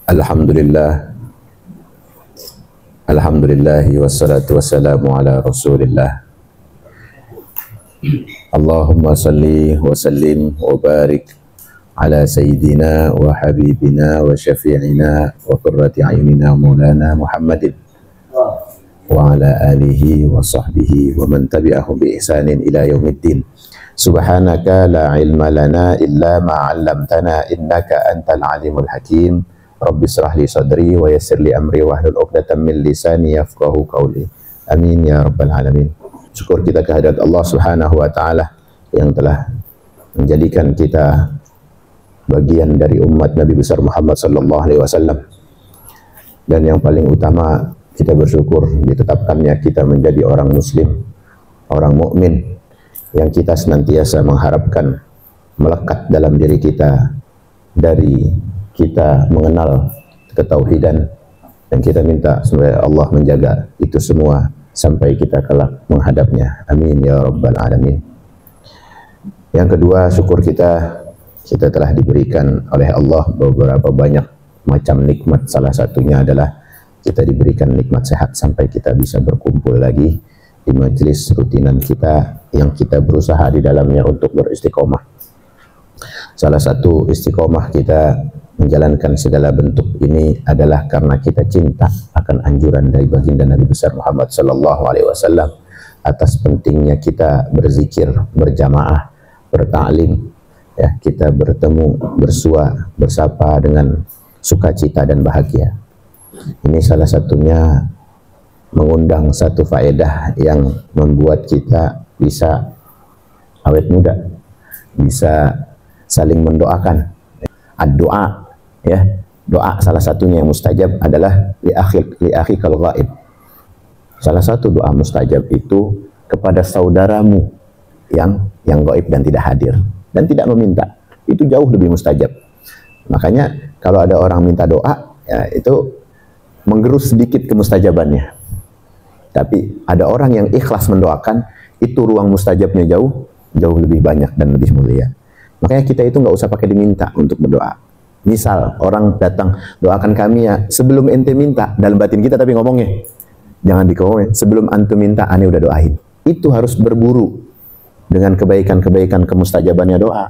Alhamdulillah, alhamdulillahi wassalatu wassalamu ala rasulillah. Allahumma salli wa sallim wa barik ala sayyidina wa habibina wa syafi'ina wa qurrati a'yunina maulana Muhammadin wa ala alihi wa sahbihi wa man tabi'ahum bi ihsanin ila yaumiddin. Subhanaka la ilma lana illa ma 'allamtana innaka antal alimul hakim. Rabbi shrah li sadri wa yassir li amri wahlul 'uqdatam min lisani yafqahu qawli. Amin ya rabbal alamin. Syukur kita kehadirat Allah Subhanahu wa taala yang telah menjadikan kita bagian dari umat Nabi besar Muhammad sallallahu alaihi wasallam. Dan yang paling utama, kita bersyukur ditetapkannya kita menjadi orang muslim, orang mukmin yang kita senantiasa mengharapkan melekat dalam diri kita dari kita mengenal ketauhidan, dan kita minta semoga Allah menjaga itu semua sampai kita kelak menghadapnya. Amin ya rabbal alamin. Yang kedua, syukur kita telah diberikan oleh Allah beberapa banyak macam nikmat. Salah satunya adalah kita diberikan nikmat sehat sampai kita bisa berkumpul lagi di majelis rutinan kita yang kita berusaha di dalamnya untuk beristiqomah. Salah satu istiqomah kita menjalankan segala bentuk ini adalah karena kita cinta akan anjuran dari baginda Nabi besar Muhammad sallallahu alaihi wasallam atas pentingnya kita berzikir, berjamaah, bertaklim, ya, kita bertemu, bersua, bersapa dengan sukacita dan bahagia. Ini salah satunya mengundang satu faedah yang membuat kita bisa awet muda, bisa saling mendoakan. Doa, ya, doa salah satunya yang mustajab adalah li akhikal ghaib. Salah satu doa mustajab itu kepada saudaramu yang gaib dan tidak hadir dan tidak meminta, itu jauh lebih mustajab. Makanya kalau ada orang minta doa, ya itu menggerus sedikit kemustajabannya. Tapi ada orang yang ikhlas mendoakan, itu ruang mustajabnya jauh lebih banyak dan lebih mulia. Makanya kita itu nggak usah pakai diminta untuk berdoa. Misal orang datang, doakan kami ya, sebelum ente minta, dalam batin kita tapi ngomongnya, jangan dikomongin, sebelum antum minta, ane udah doain. Itu harus berburu dengan kebaikan-kebaikan kemustajabannya doa.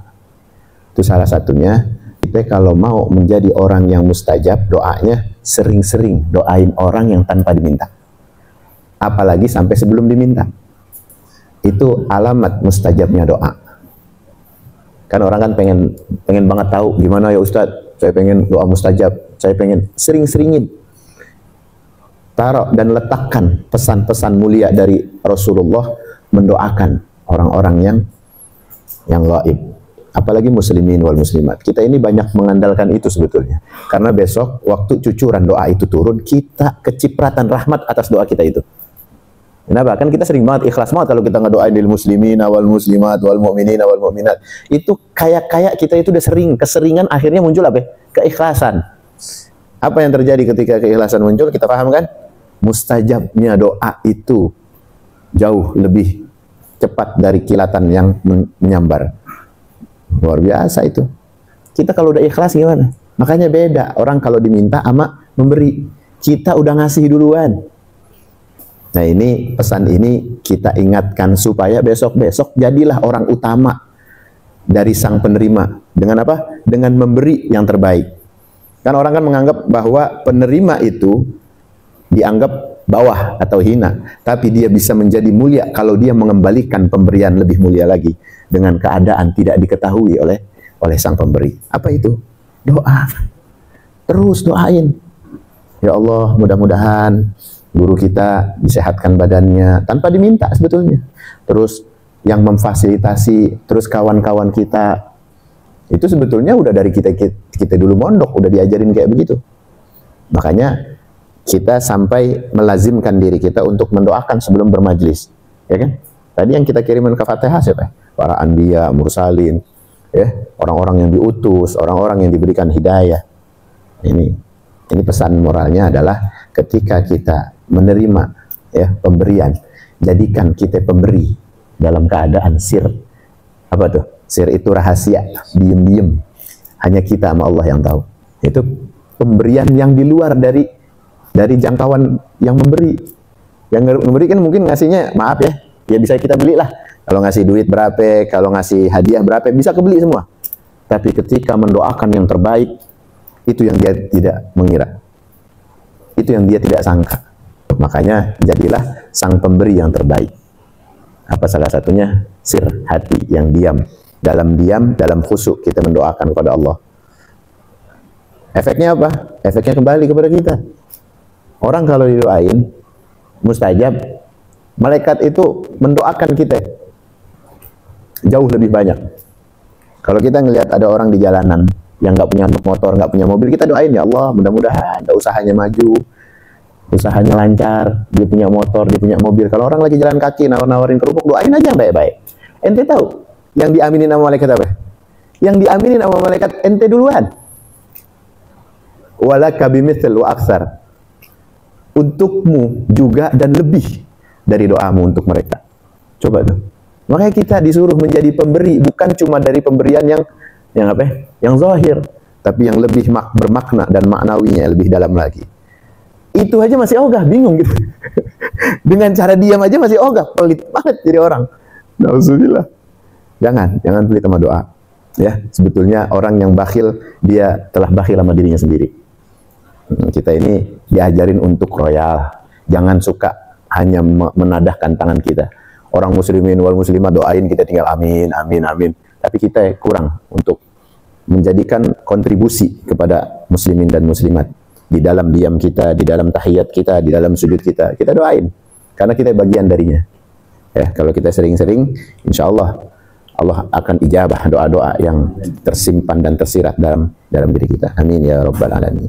Itu salah satunya. Kita kalau mau menjadi orang yang mustajab, doanya sering-sering doain orang yang tanpa diminta. Apalagi sampai sebelum diminta. Itu alamat mustajabnya doa. Kan orang kan pengen banget tahu gimana ya Ustadz, saya pengen doa mustajab, saya pengen sering-seringin. Taruh dan letakkan pesan-pesan mulia dari Rasulullah mendoakan orang-orang yang gaib. Apalagi muslimin wal muslimat. Kita ini banyak mengandalkan itu sebetulnya. Karena besok waktu cucuran doa itu turun, kita kecipratan rahmat atas doa kita itu. Kenapa? Kan kita sering banget ikhlas banget kalau kita ngedoain lil muslimin wal muslimat wal mu'minin wal mu'minat. Itu kayak kita itu udah keseringan, akhirnya muncul apa? Keikhlasan. Apa yang terjadi ketika keikhlasan muncul? Kita paham kan? Mustajabnya doa itu jauh lebih cepat dari kilatan yang menyambar. Luar biasa itu. Kita kalau udah ikhlas gimana? Makanya beda orang kalau diminta sama memberi. Kita udah ngasih duluan. Nah ini, pesan ini kita ingatkan supaya besok-besok jadilah orang utama dari sang penerima. Dengan apa? Dengan memberi yang terbaik. Kan orang kan menganggap bahwa penerima itu dianggap bawah atau hina. Tapi dia bisa menjadi mulia kalau dia mengembalikan pemberian lebih mulia lagi. Dengan keadaan tidak diketahui oleh sang pemberi. Apa itu? Doa. Terus doain. Ya Allah, mudah-mudahan guru kita disehatkan badannya tanpa diminta sebetulnya. Terus yang memfasilitasi, terus kawan-kawan kita itu sebetulnya udah dari kita dulu mondok, udah diajarin kayak begitu. Makanya kita sampai melazimkan diri kita untuk mendoakan sebelum bermajlis, ya kan? Tadi yang kita kirimin ke Fatihah siapa? Para anbiya, mursalin, ya, orang-orang yang diutus, orang-orang yang diberikan hidayah. Ini pesan moralnya adalah ketika kita menerima, ya, pemberian, jadikan kita pemberi dalam keadaan sir. Apa tuh? Sir itu rahasia, diem-diem. Hanya kita sama Allah yang tahu. Itu pemberian yang di luar dari jangkauan yang memberi. Yang memberi kan mungkin ngasihnya, maaf ya bisa kita beli lah. Kalau ngasih duit berapa, kalau ngasih hadiah berapa, bisa kebeli semua. Tapi ketika mendoakan yang terbaik, itu yang dia tidak mengira. Itu yang dia tidak sangka. Makanya jadilah sang pemberi yang terbaik. Apa salah satunya? Sir, hati yang diam, dalam khusyuk kita mendoakan kepada Allah. Efeknya apa? Efeknya kembali kepada kita. Orang kalau didoain mustajab, malaikat itu mendoakan kita jauh lebih banyak. Kalau kita ngelihat ada orang di jalanan yang nggak punya motor, nggak punya mobil, kita doain, ya Allah, mudah-mudahan usahanya maju, usahanya lancar, dia punya motor, dia punya mobil. Kalau orang lagi jalan kaki nawar-nawarin kerupuk, doain aja yang baik-baik. Ente tahu yang diaminin sama malaikat apa? Yang diaminin sama malaikat ente duluan. Walaka bimithil wa aksar. Untukmu juga dan lebih dari doamu untuk mereka. Coba tuh. Makanya kita disuruh menjadi pemberi, bukan cuma dari pemberian yang apa? Yang zahir, tapi yang lebih bermakna dan maknawinya lebih dalam lagi. Itu aja masih ogah, bingung gitu. Dengan cara diam aja masih ogah, pelit banget jadi orang. Nauzubillah. Jangan pelit sama doa. Ya, sebetulnya orang yang bakhil, dia telah bakhil sama dirinya sendiri. Kita ini diajarin untuk royal. Jangan suka hanya menadahkan tangan kita. Orang muslimin wal muslimah doain, kita tinggal amin, amin, amin. Tapi kita kurang untuk menjadikan kontribusi kepada muslimin dan muslimat. Di dalam diam kita, di dalam tahiyat kita, di dalam sujud kita doain. Karena kita bagian darinya. Ya, kalau kita sering-sering, insya Allah akan ijabah doa-doa yang tersimpan dan tersirat dalam diri kita. Amin ya rabbal alamin.